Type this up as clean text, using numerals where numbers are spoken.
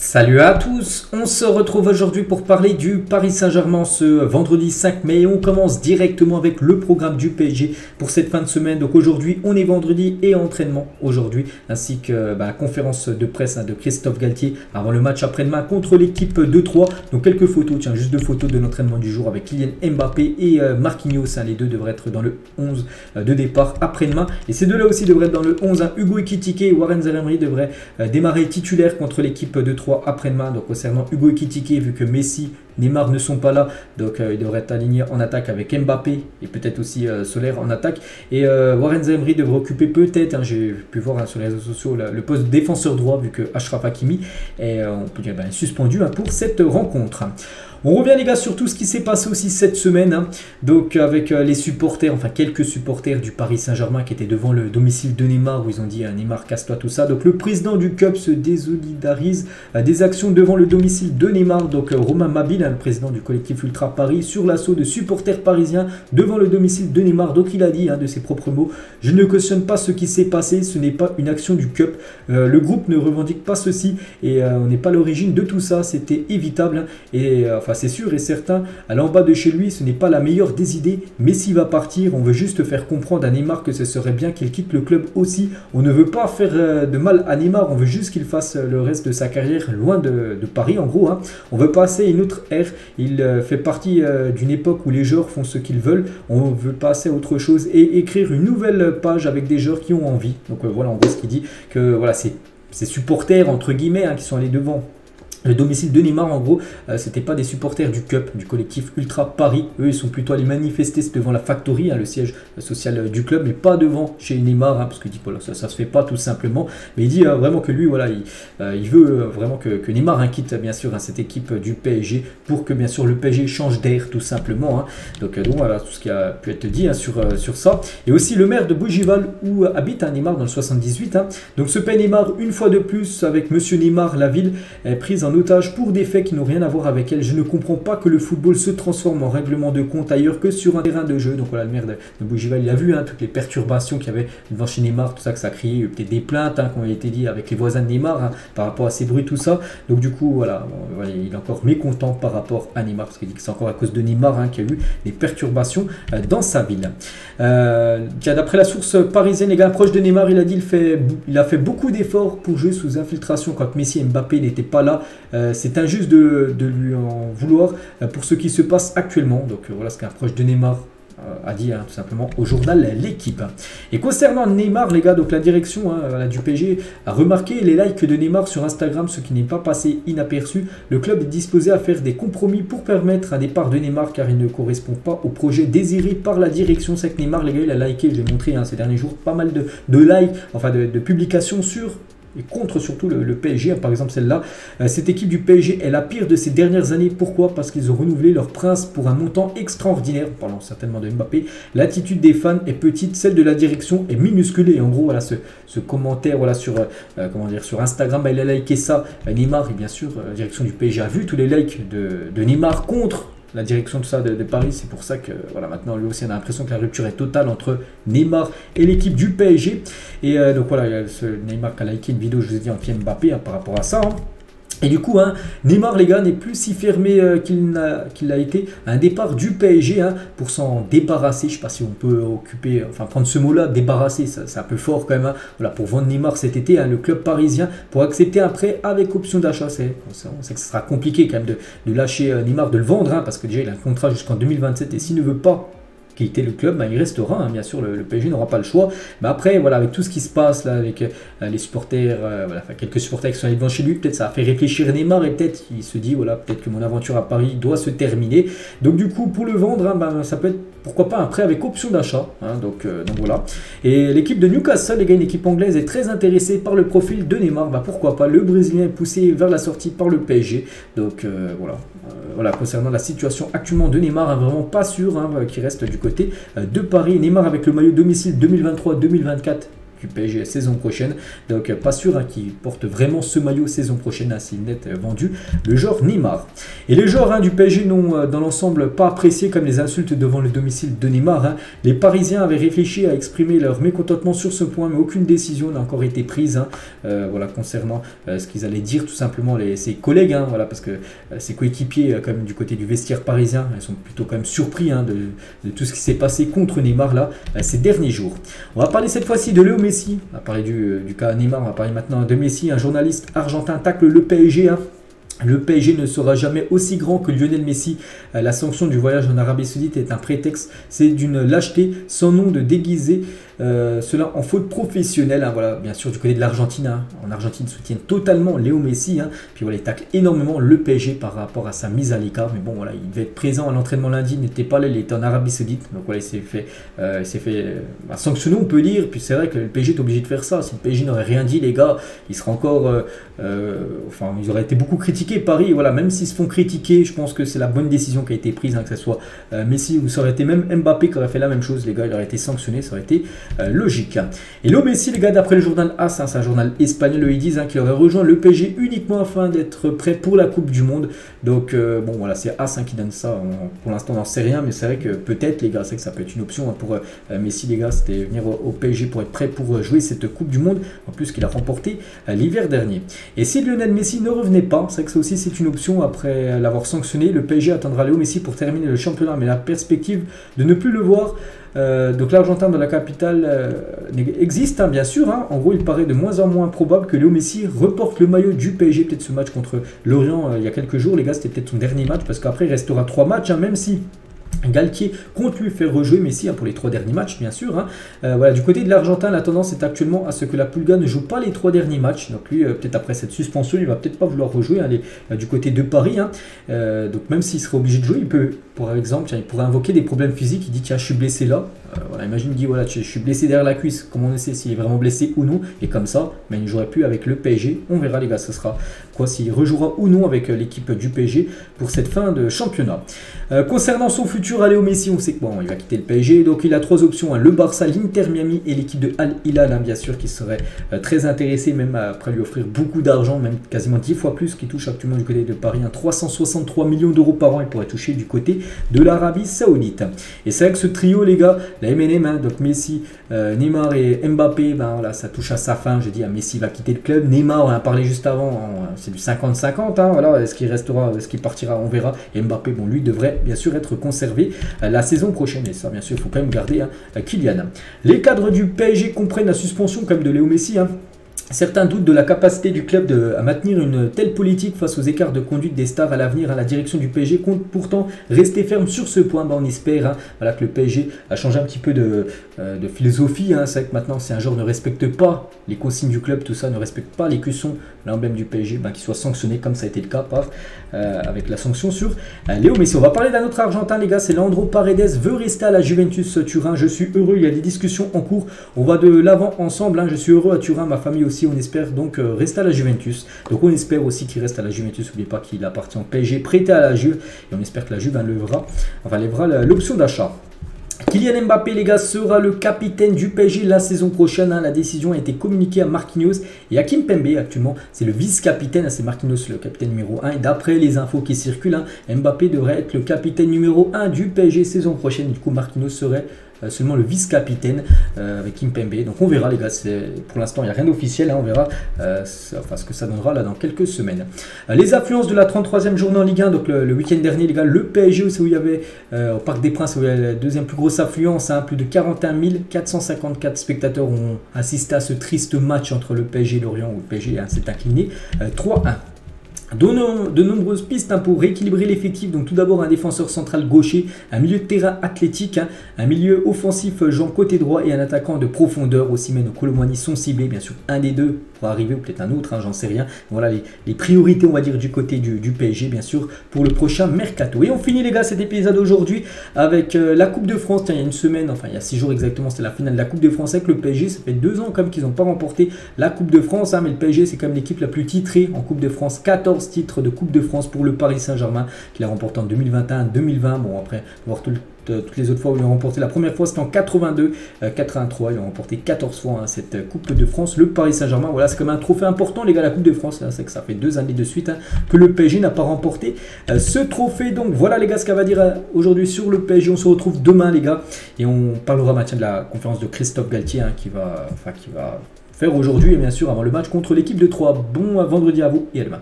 Salut à tous, on se retrouve aujourd'hui pour parler du Paris Saint-Germain ce vendredi 5 mai. On commence directement avec le programme du PSG pour cette fin de semaine. Donc aujourd'hui on est vendredi et entraînement aujourd'hui, ainsi que conférence de presse de Christophe Galtier avant le match après-demain contre l'équipe de Troyes. Donc quelques photos, tiens juste deux photos de l'entraînement du jour avec Kylian Mbappé et Marquinhos. Les deux devraient être dans le 11 de départ après-demain. Et ces deux-là aussi devraient être dans le 11. Hugo Ekitike et Warren Zaïre-Emery devraient démarrer titulaire contre l'équipe de Troyes après-demain. Donc concernant Hugo Ekitike, vu que Messi, Neymar ne sont pas là, donc il devrait être aligné en attaque avec Mbappé et peut-être aussi Soler en attaque. Et Warren Zaïre-Emery devrait occuper peut-être, j'ai pu voir sur les réseaux sociaux, le poste de défenseur droit, vu que Achraf Hakimi est on peut dire, suspendu pour cette rencontre. On revient les gars sur tout ce qui s'est passé aussi cette semaine, donc avec les supporters, enfin quelques supporters du Paris Saint-Germain qui étaient devant le domicile de Neymar où ils ont dit Neymar casse-toi tout ça. Donc le président du club se désolidarise des actions devant le domicile de Neymar, donc Romain Mabille, le président du collectif Ultra Paris, sur l'assaut de supporters parisiens devant le domicile de Neymar. Donc il a dit de ses propres mots: je ne cautionne pas ce qui s'est passé, ce n'est pas une action du club, le groupe ne revendique pas ceci et on n'est pas l'origine de tout ça, c'était évitable et enfin c'est sûr et certain, à l'en bas de chez lui, ce n'est pas la meilleure des idées. Messi va partir, on veut juste faire comprendre à Neymar que ce serait bien qu'il quitte le club aussi. On ne veut pas faire de mal à Neymar, on veut juste qu'il fasse le reste de sa carrière loin de Paris en gros. On veut passer une autre ère, il fait partie d'une époque où les joueurs font ce qu'ils veulent, on veut passer à autre chose et écrire une nouvelle page avec des joueurs qui ont envie. Donc voilà en gros ce qu'il dit, que voilà ces supporters entre guillemets qui sont allés devant le domicile de Neymar, en gros, c'était pas des supporters du CUP, du collectif Ultra Paris. Eux, ils sont plutôt allés manifester devant la Factory, le siège social du club, mais pas devant chez Neymar, parce qu'il dit voilà, ça se fait pas tout simplement. Mais il dit vraiment que lui, voilà, il veut vraiment que Neymar quitte bien sûr cette équipe du PSG pour que bien sûr le PSG change d'air tout simplement. Donc voilà tout ce qui a pu être dit sur ça. Et aussi le maire de Bougival où habite Neymar dans le 78. Donc ce paie Neymar une fois de plus avec Monsieur Neymar, la ville est prise en otage pour des faits qui n'ont rien à voir avec elle. Je ne comprends pas que le football se transforme en règlement de compte ailleurs que sur un terrain de jeu. Donc voilà, le maire de Bougival, il a vu toutes les perturbations qu'il y avait devant chez Neymar, tout ça, que ça a créé peut-être des plaintes qui ont été dites avec les voisins de Neymar par rapport à ces bruits, tout ça. Donc du coup, voilà, il est encore mécontent par rapport à Neymar, parce qu'il dit que c'est encore à cause de Neymar qu'il y a eu des perturbations dans sa ville. D'après la source parisienne, les gars proches de Neymar, il a dit il a fait beaucoup d'efforts pour jouer sous infiltration quand Messi et Mbappé n'étaient pas là. C'est injuste de lui en vouloir pour ce qui se passe actuellement. Donc voilà ce qu'un proche de Neymar a dit tout simplement au journal L'équipe. Et concernant Neymar, les gars, donc la direction du PSG a remarqué les likes de Neymar sur Instagram, ce qui n'est pas passé inaperçu. Le club est disposé à faire des compromis pour permettre un départ de Neymar car il ne correspond pas au projet désiré par la direction. C'est que Neymar, les gars, il a liké, je l'ai montré ces derniers jours, pas mal de likes, enfin de publications sur et contre surtout le PSG, par exemple celle-là. Cette équipe du PSG est la pire de ces dernières années. Pourquoi? Parce qu'ils ont renouvelé leur prince pour un montant extraordinaire. Parlons certainement de Mbappé. L'attitude des fans est petite, celle de la direction est minuscule. Et en gros, voilà ce commentaire sur Instagram, il a liké ça. Neymar, et bien sûr, la direction du PSG a vu tous les likes de Neymar contre la direction de ça de Paris. C'est pour ça que voilà, maintenant lui aussi on a l'impression que la rupture est totale entre Neymar et l'équipe du PSG. Et donc voilà, il y a ce Neymar qui a liké une vidéo, je vous ai dit, anti-Mbappé par rapport à ça. Et du coup, Neymar, les gars, n'est plus si fermé qu'il l'a été à un départ du PSG pour s'en débarrasser. Je ne sais pas si on peut prendre ce mot-là, débarrasser, c'est un peu fort quand même. Voilà, pour vendre Neymar cet été, le club parisien, pour accepter un prêt avec option d'achat. On sait que ce sera compliqué quand même de lâcher Neymar, de le vendre, parce que déjà il a un contrat jusqu'en 2027 et s'il ne veut pas quitter le club, il restera, bien sûr, le PSG n'aura pas le choix. Mais après, voilà, avec tout ce qui se passe là, avec les supporters, quelques supporters qui sont allés devant chez lui, peut-être ça a fait réfléchir Neymar et peut-être il se dit, voilà, peut-être que mon aventure à Paris doit se terminer. Donc du coup, pour le vendre, ça peut être, pourquoi pas, un prêt avec option d'achat. Donc voilà. Et l'équipe de Newcastle, les gars, une équipe anglaise, est très intéressée par le profil de Neymar. Pourquoi pas, le Brésilien est poussé vers la sortie par le PSG. Donc voilà, concernant la situation actuellement de Neymar, vraiment pas sûr qui reste du côté de Paris. Neymar avec le maillot domicile 2023-2024 du PSG la saison prochaine. Donc pas sûr hein, qu'il porte vraiment ce maillot saison prochaine, hein, s'il n'est vendu, le joueur Neymar. Et les joueurs hein, du PSG n'ont dans l'ensemble pas apprécié comme les insultes devant le domicile de Neymar. Hein. Les Parisiens avaient réfléchi à exprimer leur mécontentement sur ce point, mais aucune décision n'a encore été prise hein, voilà, concernant ce qu'ils allaient dire tout simplement ses collègues, hein, voilà, parce que ses coéquipiers quand même du côté du vestiaire parisien, ils sont plutôt quand même surpris hein, de tout ce qui s'est passé contre Neymar là ces derniers jours. On va parler cette fois-ci de Léo Messi. On va parler du cas Neymar, on va parler maintenant de Messi. Un journaliste argentin tacle le PSG. Hein. Le PSG ne sera jamais aussi grand que Lionel Messi. La sanction du voyage en Arabie Saoudite est un prétexte. C'est d'une lâcheté sans nom de déguiser cela en faute professionnelle. Hein, voilà, bien sûr, du côté de l'Argentine. Hein, en Argentine, soutiennent totalement Léo Messi. Hein, puis voilà, il tacle énormément le PSG par rapport à sa mise à l'écart. Mais bon, voilà, il devait être présent à l'entraînement lundi. Il n'était pas là, il était en Arabie Saoudite. Donc voilà, il s'est fait sanctionner, on peut dire. Puis c'est vrai que le PSG est obligé de faire ça. Si le PSG n'aurait rien dit, les gars, il serait encore. Enfin, ils auraient été beaucoup critiqués. Paris, voilà, même s'ils se font critiquer, je pense que c'est la bonne décision qui a été prise, hein, que ce soit Messi ou ça aurait été même Mbappé qui aurait fait la même chose, les gars, il aurait été sanctionné, ça aurait été logique. Et Léo Messi, les gars, d'après le journal AS, hein, c'est un journal espagnol, ils disent hein, qu'il aurait rejoint le PSG uniquement afin d'être prêt pour la Coupe du Monde. Donc bon, voilà, c'est AS hein, qui donne ça. Pour l'instant, on n'en sait rien, mais c'est vrai que peut-être, les gars, c'est que ça peut être une option hein, pour Messi, les gars, c'était venir au PSG pour être prêt pour jouer cette Coupe du Monde, en plus qu'il a remporté l'hiver dernier. Et si Lionel Messi ne revenait pas, c'est vrai que ça aussi c'est une option après l'avoir sanctionné. Le PSG attendra Léo Messi pour terminer le championnat, mais la perspective de ne plus le voir donc l'Argentin dans la capitale existe hein, bien sûr. Hein. En gros, il paraît de moins en moins probable que Léo Messi reporte le maillot du PSG. Peut-être ce match contre Lorient il y a quelques jours, les gars, c'était peut-être son dernier match parce qu'après il restera 3 matchs, hein, même si Galtier compte lui faire rejouer Messi hein, pour les 3 derniers matchs, bien sûr. Hein. Voilà, du côté de l'Argentin, la tendance est actuellement à ce que la Pulga ne joue pas les 3 derniers matchs. Donc lui, peut-être après cette suspension, il va peut-être pas vouloir rejouer hein, du côté de Paris. Hein. Donc même s'il serait obligé de jouer, il peut, par exemple, tiens, il pourrait invoquer des problèmes physiques. Il dit tiens, je suis blessé là. Voilà, imagine, il dit voilà, je suis blessé derrière la cuisse. Comment on sait s'il est vraiment blessé ou non? Et comme ça, mais il ne jouerait plus avec le PSG. On verra, les gars, ce sera quoi s'il rejouera ou non avec l'équipe du PSG pour cette fin de championnat. Concernant son futur à Léo Messi, on sait que bon, il va quitter le PSG. Donc il a 3 options hein, le Barça, l'Inter Miami et l'équipe de Al Hilal, hein, bien sûr, qui serait très intéressé, même après lui offrir beaucoup d'argent, même quasiment 10 fois plus qu'il touche actuellement du côté de Paris. Hein, 363 millions d'euros par an, il pourrait toucher du côté de l'Arabie Saoudite. Et c'est vrai que ce trio, les gars, la MNM, hein, donc Messi, Neymar et Mbappé, ben voilà, ça touche à sa fin. Je dis, Messi va quitter le club. Neymar, on en a parlé juste avant, hein, c'est du 50-50. Hein, voilà, est-ce qu'il restera, est-ce qu'il partira, on verra. Et Mbappé, bon, lui devrait bien sûr être conservé la saison prochaine. Et ça, bien sûr, il faut quand même garder hein, Kylian. Les cadres du PSG comprennent la suspension quand même de Léo Messi. Hein. Certains doutent de la capacité du club à maintenir une telle politique face aux écarts de conduite des stars à l'avenir. Hein. La direction du PSG compte pourtant rester ferme sur ce point. Ben, on espère hein, voilà, que le PSG a changé un petit peu de philosophie. Hein. C'est vrai que maintenant, si un joueur ne respecte pas les consignes du club, tout ça, ne respecte pas les cuissons, l'emblème du PSG, ben, qu'il soit sanctionné comme ça a été le cas avec la sanction sur Léo Messi. On va parler d'un autre Argentin, les gars, c'est Leandro Paredes, veut rester à la Juventus Turin. Je suis heureux, il y a des discussions en cours. On va de l'avant ensemble. Hein. Je suis heureux à Turin, ma famille aussi. On espère donc rester à la Juventus. Donc on espère aussi qu'il reste à la Juventus. N'oubliez pas qu'il appartient au PSG, prêté à la Juve. Et on espère que la Juve lèvera l'option d'achat. Kylian Mbappé, les gars, sera le capitaine du PSG la saison prochaine. Hein. La décision a été communiquée à Marquinhos et à Kimpembe. Actuellement, c'est le vice-capitaine. C'est Marquinhos, le capitaine numéro 1. Et d'après les infos qui circulent, hein, Mbappé devrait être le capitaine numéro 1 du PSG saison prochaine. Du coup, Marquinhos serait seulement le vice-capitaine avec Kimpembe. Donc on verra, les gars. Pour l'instant, il n'y a rien d'officiel. Hein. On verra ce que ça donnera là dans quelques semaines. Les affluences de la 33e journée en Ligue 1. Donc le week-end dernier, les gars, le PSG, c'est où il y avait au Parc des Princes, où il y avait la deuxième plus grosse affluence. Hein, plus de 41 454 spectateurs ont assisté à ce triste match entre le PSG et Lorient, où le PSG hein, s'est incliné 3-1. De nombreuses pistes hein, pour rééquilibrer l'effectif. Donc tout d'abord un défenseur central gaucher, un milieu de terrain athlétique, hein, un milieu offensif jouant côté droit et un attaquant de profondeur. Osimhen ou Kolo Muani sont ciblés, bien sûr un des deux pour arriver ou peut-être un autre, hein, j'en sais rien. Voilà les priorités, on va dire, du côté du PSG, bien sûr, pour le prochain mercato. Et on finit, les gars, cet épisode aujourd'hui avec la Coupe de France. Tiens, il y a une semaine, enfin il y a 6 jours exactement, c'était la finale de la Coupe de France avec le PSG. Ça fait 2 ans comme qu'ils n'ont pas remporté la Coupe de France, hein, mais le PSG c'est quand même l'équipe la plus titrée en Coupe de France. 14 titres de Coupe de France pour le Paris Saint-Germain qui l'a remporté en 2021-2020. Bon, après, voir Toutes les autres fois où ils l'ont remporté, la première fois c'était en 82, 83, ils l'ont remporté 14 fois hein, cette Coupe de France. Le Paris Saint-Germain, voilà, c'est comme un trophée important les gars, la Coupe de France, c'est que ça fait 2 années de suite hein, que le PSG n'a pas remporté ce trophée. Donc voilà les gars ce qu'on va dire aujourd'hui sur le PSG. On se retrouve demain les gars et on parlera de la conférence de Christophe Galtier hein, qui va faire aujourd'hui et bien sûr avant le match contre l'équipe de Troyes. Bon vendredi à vous et à demain.